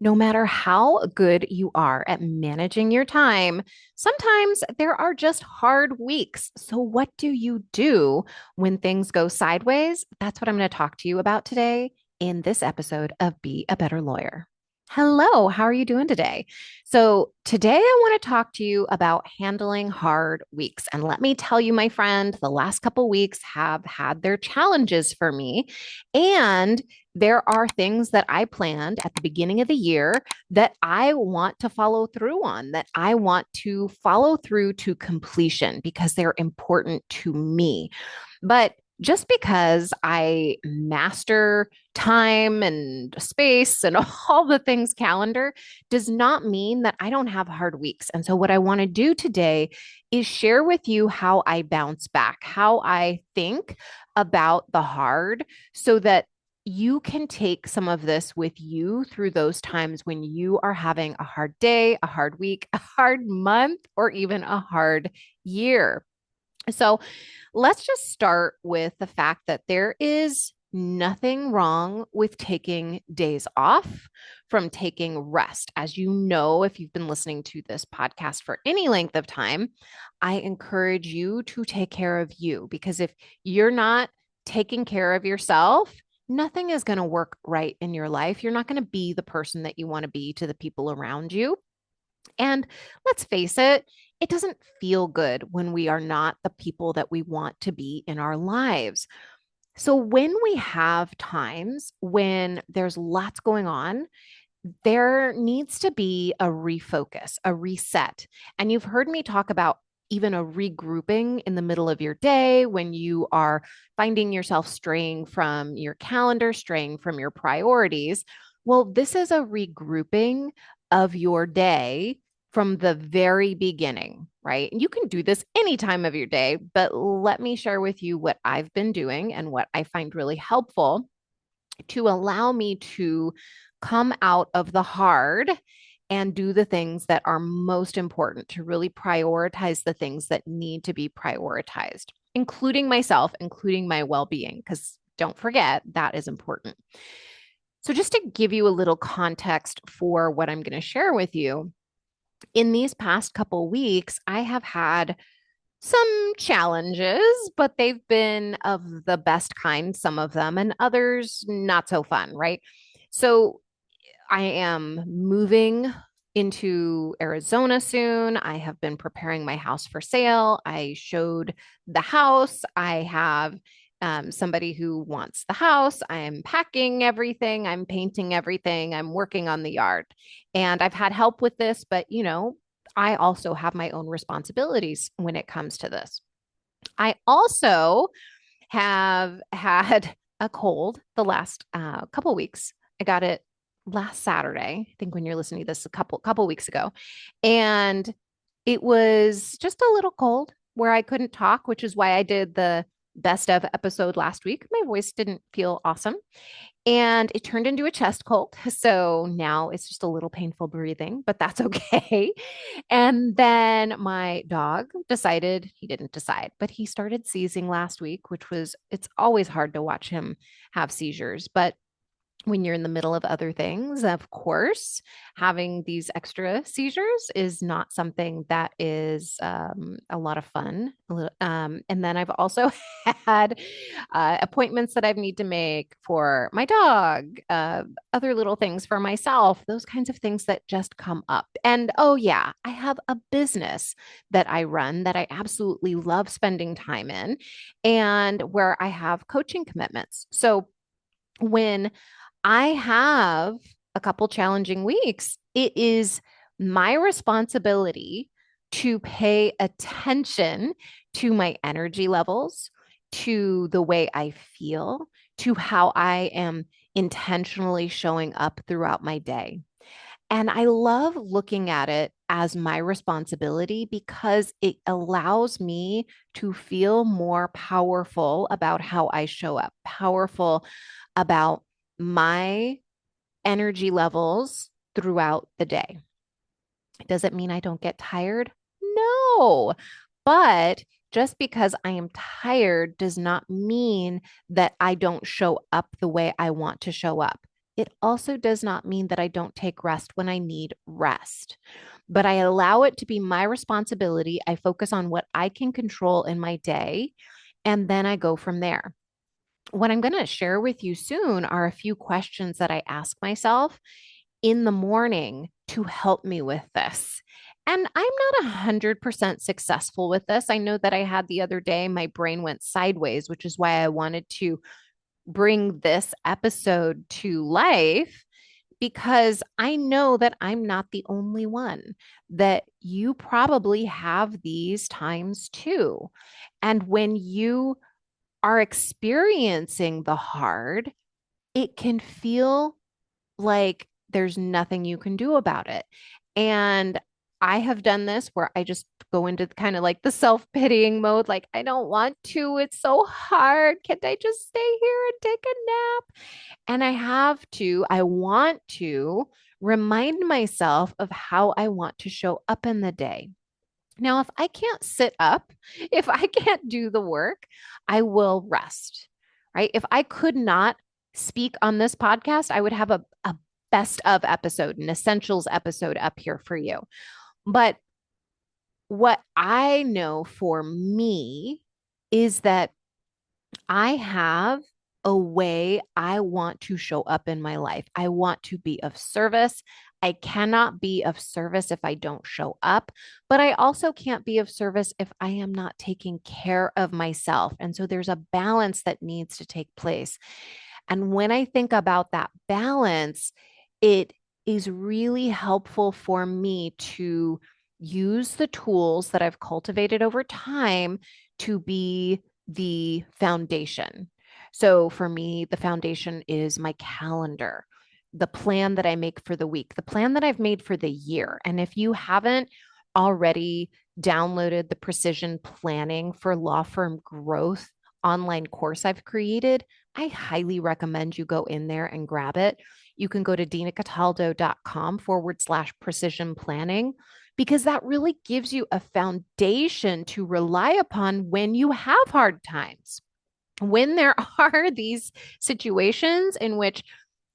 No matter how good you are at managing your time, sometimes there are just hard weeks. So, what do you do when things go sideways? That's what I'm going to talk to you about today in this episode of Be a Better Lawyer. Hello, how are you doing today? So, today I want to talk to you about handling hard weeks. And let me tell you, my friend, the last couple weeks have had their challenges for me. And there are things that I planned at the beginning of the year that I want to follow through on, that I want to follow through to completion because they're important to me. But just because I master time and space and all the things calendar does not mean that I don't have hard weeks. And so, what I want to do today is share with you how I bounce back, how I think about the hard so that you can take some of this with you through those times when you are having a hard day, a hard week, a hard month, or even a hard year. So let's just start with the fact that there is nothing wrong with taking days off from taking rest. As you know, if you've been listening to this podcast for any length of time, I encourage you to take care of you because if you're not taking care of yourself, nothing is going to work right in your life. You're not going to be the person that you want to be to the people around you. And let's face it, it doesn't feel good when we are not the people that we want to be in our lives. So, when we have times when there's lots going on, there needs to be a refocus, a reset. And you've heard me talk about even a regrouping in the middle of your day when you are finding yourself straying from your calendar, straying from your priorities. Well, this is a regrouping of your day from the very beginning, right? And you can do this any time of your day, but let me share with you what I've been doing and what I find really helpful to allow me to come out of the hard and do the things that are most important, to really prioritize the things that need to be prioritized, including myself, including my well being, because don't forget that is important. So, just to give you a little context for what I'm going to share with you, in these past couple weeks, I have had some challenges, but they've been of the best kind, some of them, and others not so fun, right? So I am moving into Arizona soon. I have been preparing my house for sale. I showed the house. I have somebody who wants the house. I'm packing everything. I'm painting everything. I'm working on the yard. And I've had help with this, but I also have my own responsibilities when it comes to this. I also have had a cold the last couple weeks. I got it last Saturday, I think when you're listening to this a couple weeks ago. And it was just a little cold where I couldn't talk, which is why I did the best of episode last week. My voice didn't feel awesome. And it turned into a chest cold. So now it's just a little painful breathing, but that's okay. And then my dog decided, he didn't decide, but he started seizing last week, it's always hard to watch him have seizures. But when you're in the middle of other things, of course, having these extra seizures is not something that is a lot of fun. And then I've also had appointments that I need to make for my dog, other little things for myself, those kinds of things that just come up. And oh, yeah, I have a business that I run that I absolutely love spending time in and where I have coaching commitments. So when I have a couple challenging weeks, it is my responsibility to pay attention to my energy levels, to the way I feel, to how I am intentionally showing up throughout my day. And I love looking at it as my responsibility because it allows me to feel more powerful about how I show up, powerful about my energy levels throughout the day. Does it mean I don't get tired? No. But just because I am tired does not mean that I don't show up the way I want to show up. It also does not mean that I don't take rest when I need rest, but I allow it to be my responsibility. I focus on what I can control in my day, and then I go from there. What I'm going to share with you soon are a few questions that I ask myself in the morning to help me with this. And I'm not 100% successful with this. I know that I had the other day, my brain went sideways, which is why I wanted to bring this episode to life because I know that I'm not the only one, that you probably have these times too. And when you are experiencing the hard, it can feel like there's nothing you can do about it. And I have done this where I just go into kind of like the self-pitying mode, like, I don't want to. It's so hard. Can't I just stay here and take a nap? And I want to remind myself of how I want to show up in the day. Now, if I can't sit up, if I can't do the work, I will rest, right? If I could not speak on this podcast, I would have a best of episode, an essentials episode up here for you. But what I know for me is that I have a way I want to show up in my life. I want to be of service. I cannot be of service if I don't show up, but I also can't be of service if I am not taking care of myself. And so there's a balance that needs to take place. And when I think about that balance, it is really helpful for me to use the tools that I've cultivated over time to be the foundation. So for me, the foundation is my calendar, the plan that I make for the week, the plan that I've made for the year. And if you haven't already downloaded the precision planning for law firm growth online course I've created, I highly recommend you go in there and grab it. You can go to dinacataldo.com/precision planning because that really gives you a foundation to rely upon when you have hard times. When there are these situations in which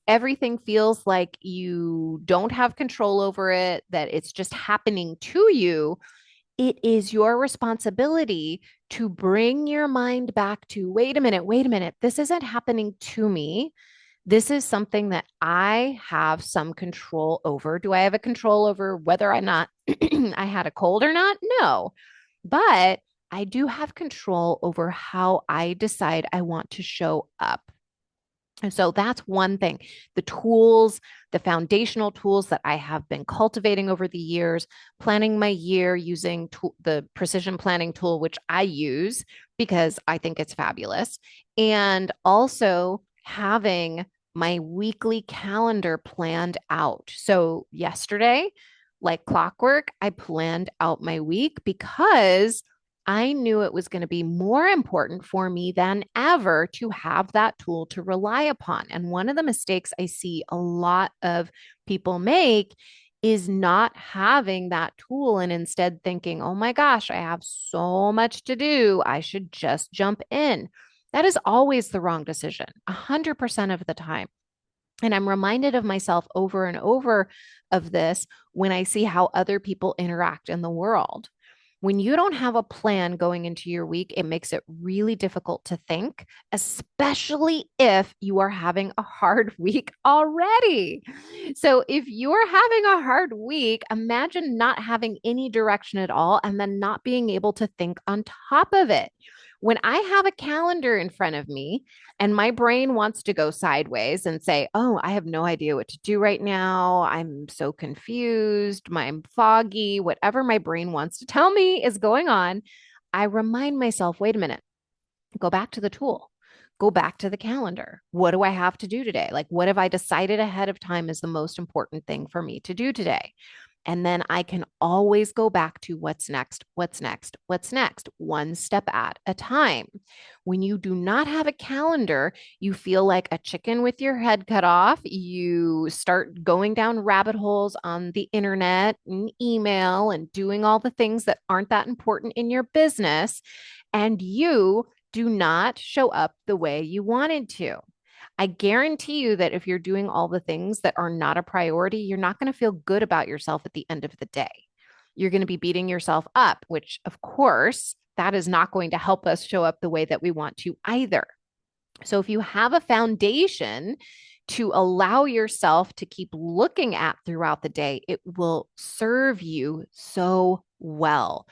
everything feels like you don't have control over it, that it's just happening to you, it is your responsibility to bring your mind back to wait a minute, this isn't happening to me. This is something that I have some control over. Do I have a control over whether or not I had a cold or not? No. But I do have control over how I decide I want to show up. And so that's one thing. The tools, the foundational tools that I have been cultivating over the years, planning my year using the precision planning tool, which I use because I think it's fabulous, and also having my weekly calendar planned out. So yesterday, like clockwork, I planned out my week because I knew it was going to be more important for me than ever to have that tool to rely upon. And one of the mistakes I see a lot of people make is not having that tool and instead thinking, oh my gosh, I have so much to do. I should just jump in. That is always the wrong decision, 100% of the time. And I'm reminded of myself over and over of this when I see how other people interact in the world. When you don't have a plan going into your week, it makes it really difficult to think, especially if you are having a hard week already. So, if you're having a hard week, imagine not having any direction at all and then not being able to think on top of it. When I have a calendar in front of me and my brain wants to go sideways and say, oh, I have no idea what to do right now. I'm so confused. I'm foggy. Whatever my brain wants to tell me is going on, I remind myself, wait a minute, go back to the tool. Go back to the calendar. What do I have to do today? Like, what have I decided ahead of time is the most important thing for me to do today? And then I can always go back to what's next, what's next, what's next, one step at a time. When you do not have a calendar, you feel like a chicken with your head cut off. You start going down rabbit holes on the internet and email and doing all the things that aren't that important in your business. And you do not show up the way you wanted to. I guarantee you that if you're doing all the things that are not a priority, you're not going to feel good about yourself at the end of the day. You're going to be beating yourself up, which, of course, that is not going to help us show up the way that we want to either. So if you have a foundation to allow yourself to keep looking at throughout the day, it will serve you so well.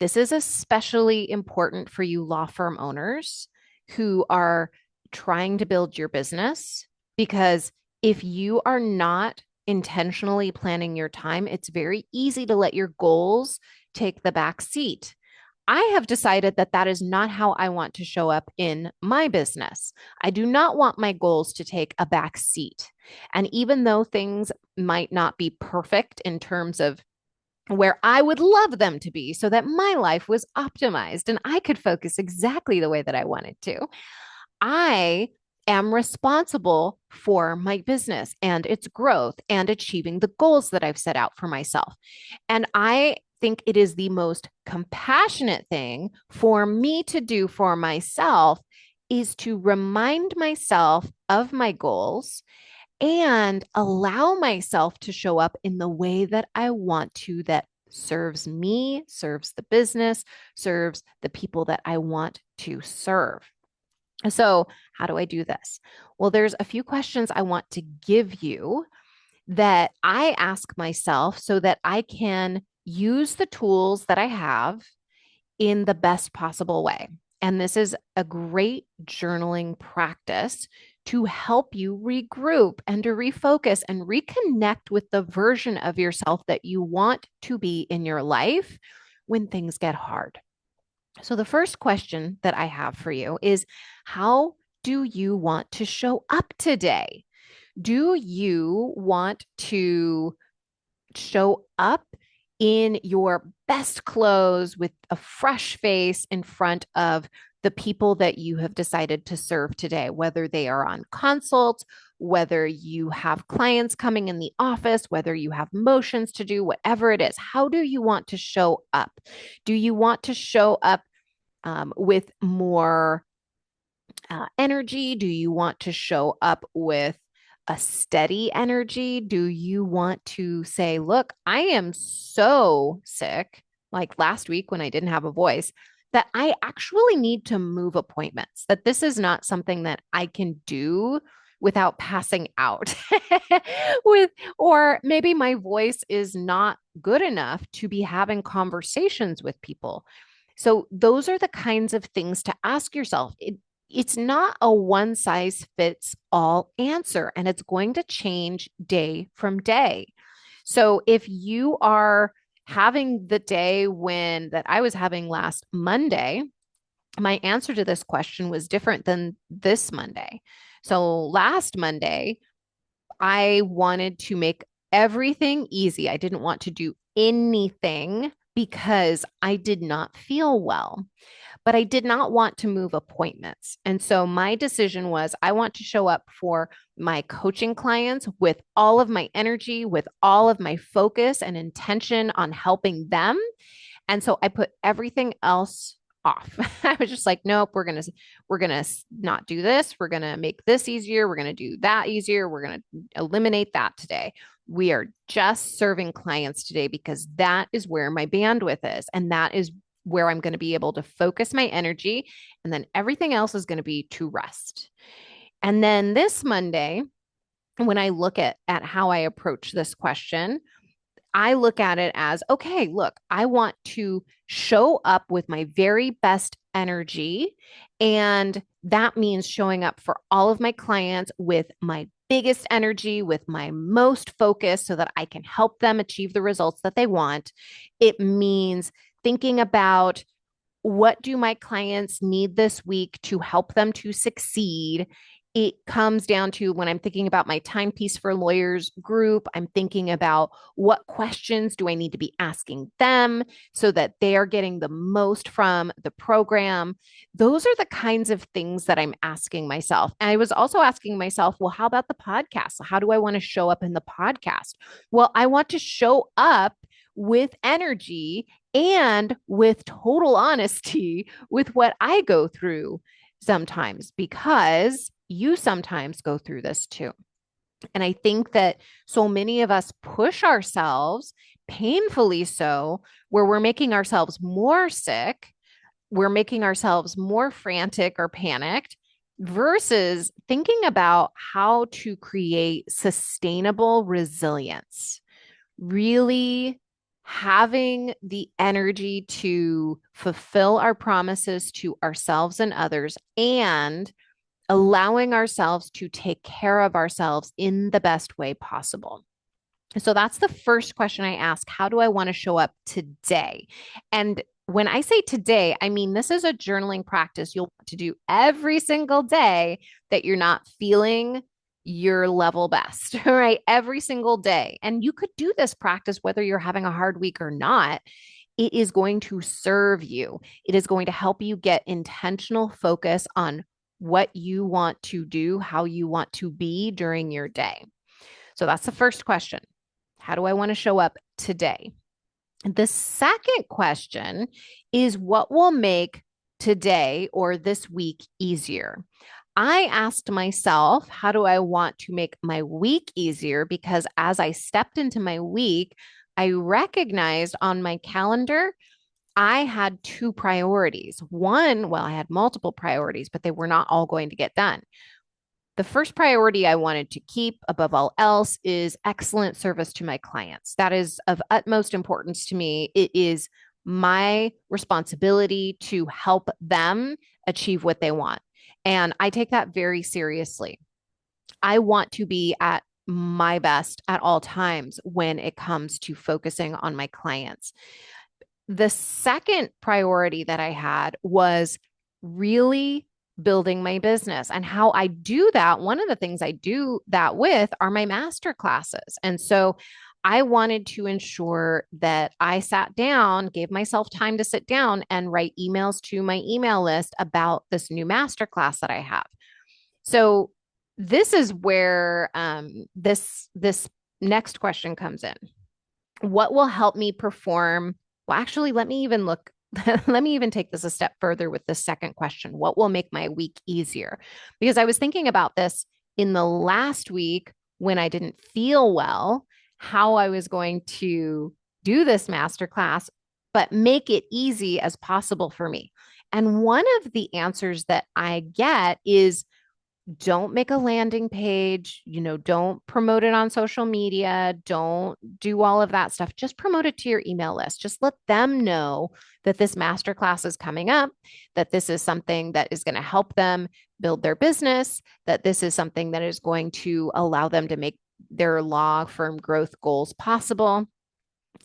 This is especially important for you law firm owners who are trying to build your business, because if you are not intentionally planning your time, it's very easy to let your goals take the back seat. I have decided that that is not how I want to show up in my business. I do not want my goals to take a back seat. And even though things might not be perfect in terms of where I would love them to be so that my life was optimized and I could focus exactly the way that I wanted to, I am responsible for my business and its growth and achieving the goals that I've set out for myself. And I think it is the most compassionate thing for me to do for myself is to remind myself of my goals and allow myself to show up in the way that I want to, that serves me, serves the business, serves the people that I want to serve. So, how do I do this? Well, there's a few questions I want to give you that I ask myself so that I can use the tools that I have in the best possible way. And this is a great journaling practice to help you regroup and to refocus and reconnect with the version of yourself that you want to be in your life when things get hard. So, the first question that I have for you is, how do you want to show up today? Do you want to show up in your best clothes with a fresh face in front of the people that you have decided to serve today, whether they are on consults, whether you have clients coming in the office, whether you have motions to do, whatever it is? How do you want to show up? Do you want to show up with more energy? Do you want to show up with a steady energy? Do you want to say, look, I am so sick, like last week when I didn't have a voice, that I actually need to move appointments, that this is not something that I can do without passing out with, or maybe my voice is not good enough to be having conversations with people. So those are the kinds of things to ask yourself. It's not a one size fits all answer, and it's going to change day from day. So if you are having the day when that I was having last Monday, my answer to this question was different than this Monday. So last Monday, I wanted to make everything easy. I didn't want to do anything because I did not feel well, but I did not want to move appointments. And so my decision was I want to show up for my coaching clients with all of my energy, with all of my focus and intention on helping them. And so I put everything else off. I was just like, nope, we're going to not do this. We're going to make this easier. We're going to do that easier. We're going to eliminate that today. We are just serving clients today because that is where my bandwidth is. And that is where I'm going to be able to focus my energy. And then everything else is going to be to rest. And then this Monday, when I look at how I approach this question, I look at it as, okay, look, I want to show up with my very best energy. And that means showing up for all of my clients with my biggest energy, with my most focus so that I can help them achieve the results that they want. It means thinking about, what do my clients need this week to help them to succeed? It comes down to, when I'm thinking about my timepiece for lawyers group, I'm thinking about what questions do I need to be asking them so that they are getting the most from the program. Those are the kinds of things that I'm asking myself. And I was also asking myself, well, how about the podcast? How do I want to show up in the podcast? Well, I want to show up with energy and with total honesty with what I go through sometimes, because you sometimes go through this too. And I think that so many of us push ourselves, painfully so, where we're making ourselves more sick, we're making ourselves more frantic or panicked versus thinking about how to create sustainable resilience, really having the energy to fulfill our promises to ourselves and others, and allowing ourselves to take care of ourselves in the best way possible. So that's the first question I ask. How do I want to show up today? And when I say today, I mean this is a journaling practice you'll want to do every single day that you're not feeling your level best, right? Every single day. And you could do this practice whether you're having a hard week or not. It is going to serve you. It is going to help you get intentional focus on what you want to do, how you want to be during your day. So that's the first question. How do I want to show up today? The second question is what will make today or this week easier? I asked myself, how do I want to make my week easier? Because as I stepped into my week, I recognized on my calendar, I had two priorities. One, well, I had multiple priorities, but they were not all going to get done. The first priority I wanted to keep above all else is excellent service to my clients. That is of utmost importance to me. It is my responsibility to help them achieve what they want. And I take that very seriously. I want to be at my best at all times when it comes to focusing on my clients. The second priority that I had was really building my business. And how I do that, one of the things I do that with are my master classes. And so I wanted to ensure that I sat down, gave myself time to sit down and write emails to my email list about this new master class that I have. So this is where this next question comes in. What will help me perform? Well, actually, let me even look. Let me even take this a step further with the second question. What will make my week easier? Because I was thinking about this in the last week when I didn't feel well, how I was going to do this masterclass, but make it easy as possible for me. And one of the answers that I get is don't make a landing page, don't promote it on social media, don't do all of that stuff. Just promote it to your email list. Just let them know that this masterclass is coming up, that this is something that is going to help them build their business, that this is something that is going to allow them to make their law firm growth goals possible.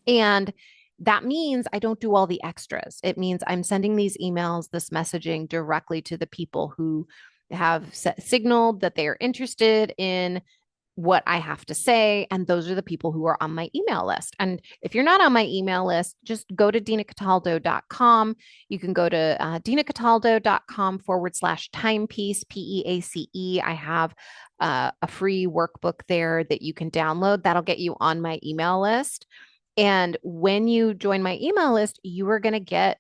And that means I don't do all the extras. It means I'm sending these emails, this messaging directly to the people who have signaled that they are interested in what I have to say. And those are the people who are on my email list. And if you're not on my email list, just go to dinacataldo.com. You can go to dinacataldo.com/timepiece, PEACE. I have a free workbook there that you can download. That'll get you on my email list. And when you join my email list, you are going to get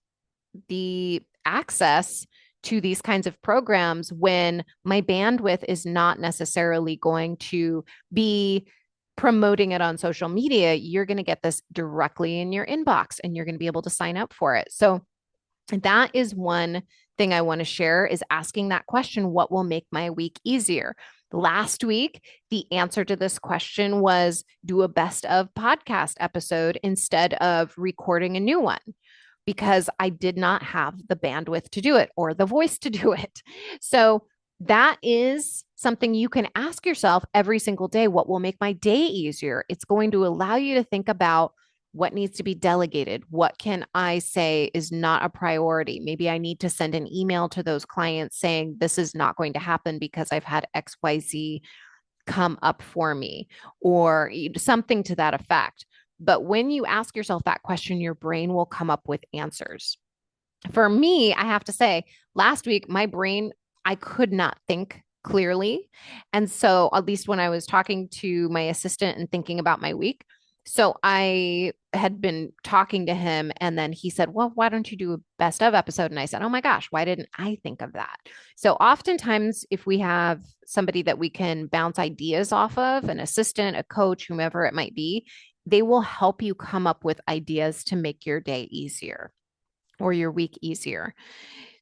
the access to these kinds of programs when my bandwidth is not necessarily going to be promoting it on social media. You're going to get this directly in your inbox and you're going to be able to sign up for it. So that is one thing I want to share, is asking that question, what will make my week easier? Last week, the answer to this question was do a best of podcast episode instead of recording a new one, because I did not have the bandwidth to do it or the voice to do it. So that is something you can ask yourself every single day. What will make my day easier? It's going to allow you to think about what needs to be delegated. What can I say is not a priority? Maybe I need to send an email to those clients saying this is not going to happen because I've had XYZ come up for me, or something to that effect. But when you ask yourself that question, your brain will come up with answers. For me, I have to say, last week, my brain, I could not think clearly. And so, at least when I was talking to my assistant and thinking about my week, So I had been talking to him, and then he said, well, why don't you do a best of episode? And I said, oh my gosh, why didn't I think of that? So oftentimes, if we have somebody that we can bounce ideas off of, an assistant, a coach, whomever it might be, they will help you come up with ideas to make your day easier or your week easier.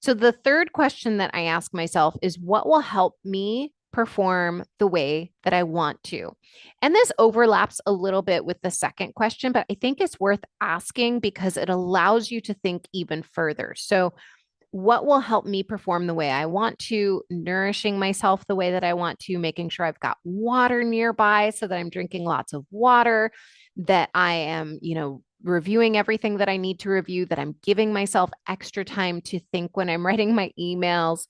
So the third question that I ask myself is what will help me perform the way that I want to? And this overlaps a little bit with the second question, but I think it's worth asking because it allows you to think even further. So, what will help me perform the way I want to, nourishing myself the way that I want to, making sure I've got water nearby so that I'm drinking lots of water, that I am, reviewing everything that I need to review, that I'm giving myself extra time to think when I'm writing my emails,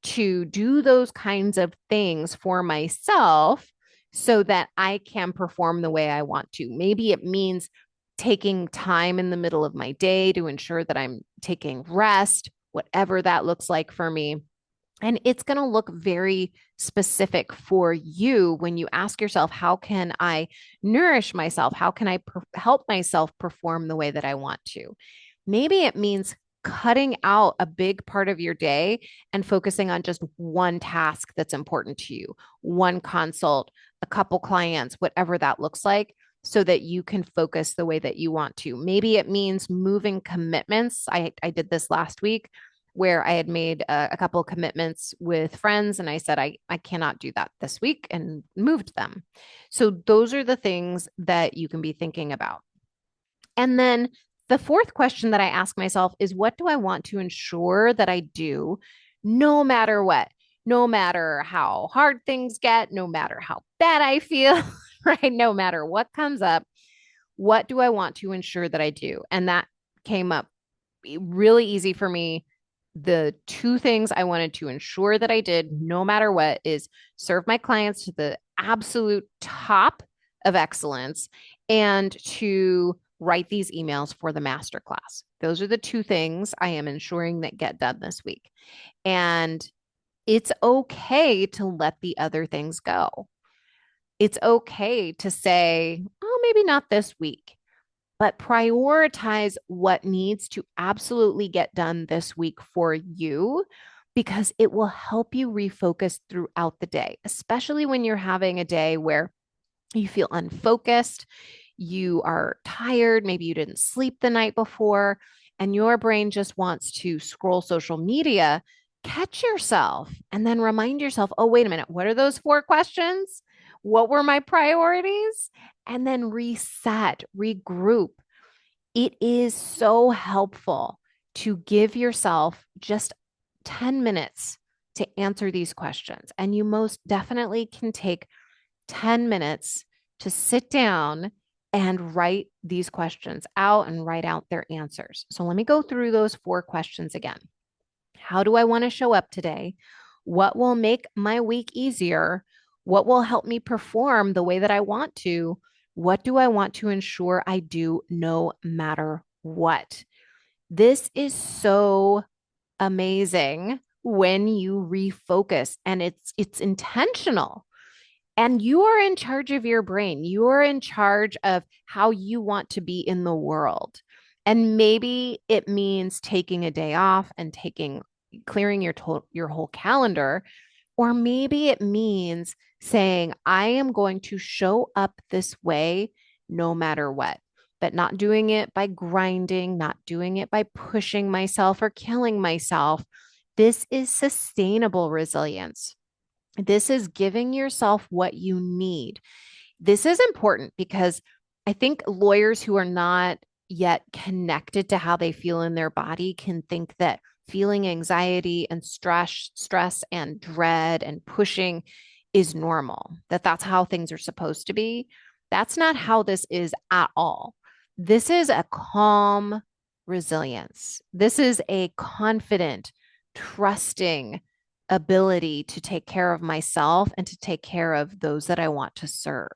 to do those kinds of things for myself so that I can perform the way I want to. Maybe it means taking time in the middle of my day to ensure that I'm taking rest, whatever that looks like for me. And it's going to look very specific for you when you ask yourself, how can I nourish myself? How can I help myself perform the way that I want to? Maybe it means cutting out a big part of your day and focusing on just one task that's important to you, one consult, a couple clients, whatever that looks like, so that you can focus the way that you want to. Maybe it means moving commitments. I did this last week where I had made a couple of commitments with friends and I said, I cannot do that this week and moved them. So those are the things that you can be thinking about. And then the fourth question that I ask myself is what do I want to ensure that I do no matter what? No matter how hard things get, no matter how bad I feel, right? No matter what comes up, what do I want to ensure that I do? And that came up really easy for me. The two things I wanted to ensure that I did, no matter what, is serve my clients to the absolute top of excellence and to write these emails for the masterclass. Those are the two things I am ensuring that get done this week. And it's okay to let the other things go. It's okay to say, oh, maybe not this week, but prioritize what needs to absolutely get done this week for you because it will help you refocus throughout the day, especially when you're having a day where you feel unfocused, you are tired, maybe you didn't sleep the night before, and your brain just wants to scroll social media. Catch yourself and then remind yourself, oh, wait a minute, what are those four questions? What were my priorities? And then reset, regroup. It is so helpful to give yourself just 10 minutes to answer these questions. And you most definitely can take 10 minutes to sit down and write these questions out and write out their answers. So let me go through those four questions again. How do I want to show up today? What will make my week easier? What will help me perform the way that I want to? What do I want to ensure I do no matter what? This is so amazing when you refocus and it's intentional. And you are in charge of your brain. You are in charge of how you want to be in the world. And maybe it means taking a day off and clearing your whole calendar, or maybe it means saying I am going to show up this way no matter what, but not doing it by grinding, not doing it by pushing myself or killing myself. This is sustainable resilience. This is giving yourself what you need. This is important because I think lawyers who are not yet connected to how they feel in their body can think that feeling anxiety and stress and dread and pushing is normal, that that's how things are supposed to be. That's not how this is at all. This is a calm resilience. This is a confident, trusting ability to take care of myself and to take care of those that I want to serve.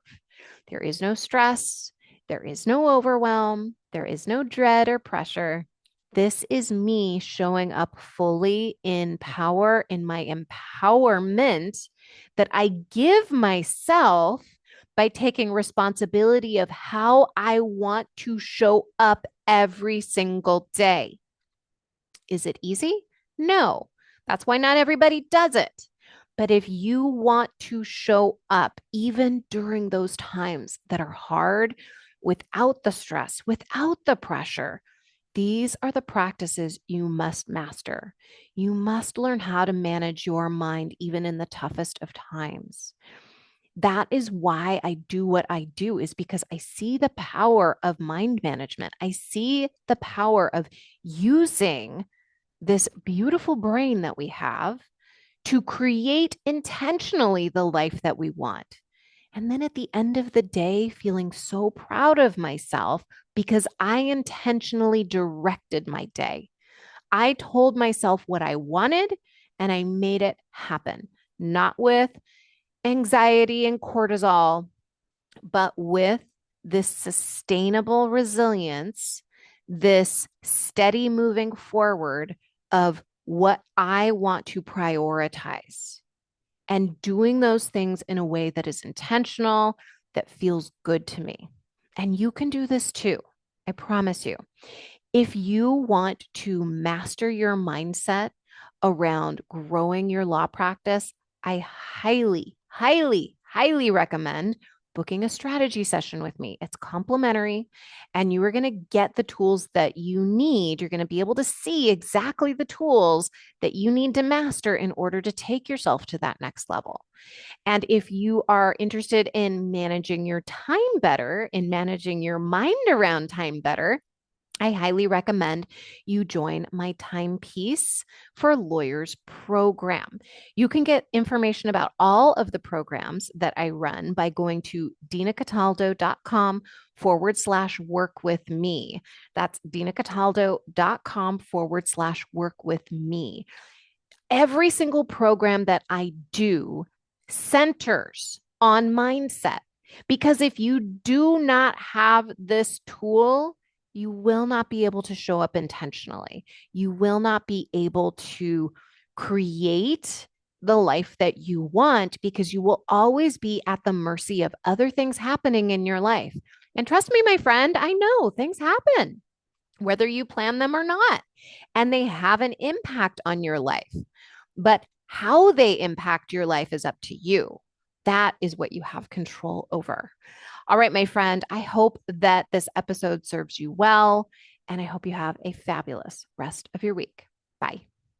There is no stress. There is no overwhelm. There is no dread or pressure. This is me showing up fully in power, in my empowerment that I give myself by taking responsibility of how I want to show up every single day. Is it easy? No. That's why not everybody does it. But if you want to show up, even during those times that are hard, without the stress, without the pressure, these are the practices you must master. You must learn how to manage your mind even in the toughest of times. That is why I do what I do, is because I see the power of mind management. I see the power of using this beautiful brain that we have to create intentionally the life that we want. And then at the end of the day, feeling so proud of myself because I intentionally directed my day. I told myself what I wanted and I made it happen, not with anxiety and cortisol, but with this sustainable resilience, this steady moving forward of what I want to prioritize and doing those things in a way that is intentional, that feels good to me. And you can do this too. I promise you. If you want to master your mindset around growing your law practice, I highly recommend booking a strategy session with me. It's complimentary, and you are going to get the tools that you need. You're going to be able to see exactly the tools that you need to master in order to take yourself to that next level. And if you are interested in managing your time better, in managing your mind around time better, I highly recommend you join my Timepiece for Lawyers program. You can get information about all of the programs that I run by going to dinacataldo.com/work with me. That's dinacataldo.com/work with me. Every single program that I do centers on mindset. Because if you do not have this tool, you will not be able to show up intentionally. You will not be able to create the life that you want because you will always be at the mercy of other things happening in your life. And trust me, my friend, I know things happen, whether you plan them or not, and they have an impact on your life. But how they impact your life is up to you. That is what you have control over. All right, my friend, I hope that this episode serves you well, and I hope you have a fabulous rest of your week. Bye.